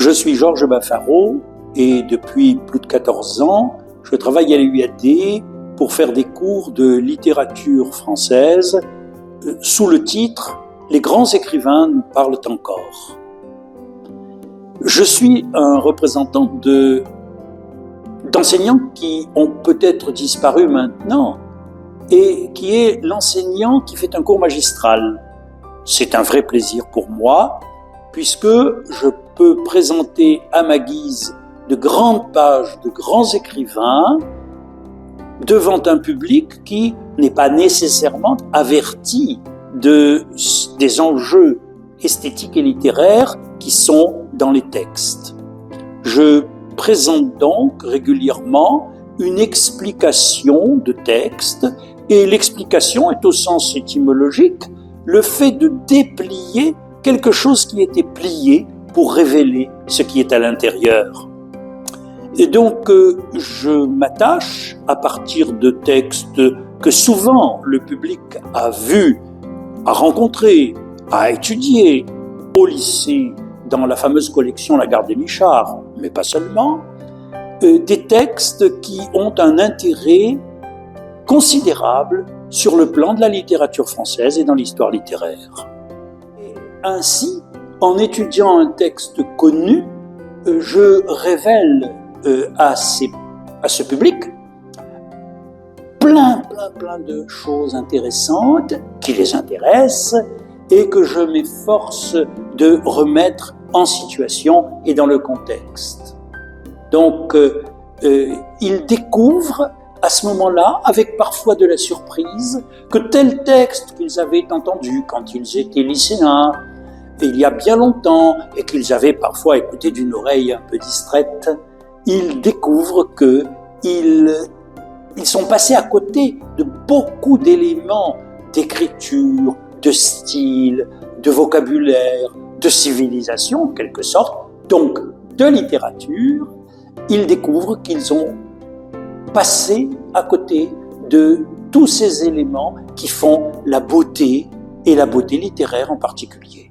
Je suis Georges Baffaro et depuis plus de 14 ans, je travaille à l'UAD pour faire des cours de littérature française sous le titre « Les grands écrivains nous parlent encore ». Je suis un représentant d'enseignants qui ont peut-être disparu maintenant et qui est l'enseignant qui fait un cours magistral. C'est un vrai plaisir pour moi puisque je peux présenter à ma guise de grandes pages de grands écrivains devant un public qui n'est pas nécessairement averti des enjeux esthétiques et littéraires qui sont dans les textes. Je présente donc régulièrement une explication de texte, et l'explication est au sens étymologique le fait de déplier quelque chose qui était plié pour révéler ce qui est à l'intérieur. Et donc, je m'attache, à partir de textes que souvent le public a vus, a rencontrés, a étudiés au lycée, dans la fameuse collection La Garde des Michards, mais pas seulement, des textes qui ont un intérêt considérable sur le plan de la littérature française et dans l'histoire littéraire. Et ainsi, en étudiant un texte connu, je révèle à ce public plein de choses intéressantes qui les intéressent et que je m'efforce de remettre en situation et dans le contexte. Donc, ils découvrent à ce moment-là, avec parfois de la surprise, que tel texte qu'ils avaient entendu quand ils étaient lycéens, il y a bien longtemps, et qu'ils avaient parfois écouté d'une oreille un peu distraite, ils découvrent qu'ils sont passés à côté de beaucoup d'éléments d'écriture, de style, de vocabulaire, de civilisation en quelque sorte, donc de littérature. Ils découvrent qu'ils ont passé à côté de tous ces éléments qui font la beauté et la beauté littéraire en particulier.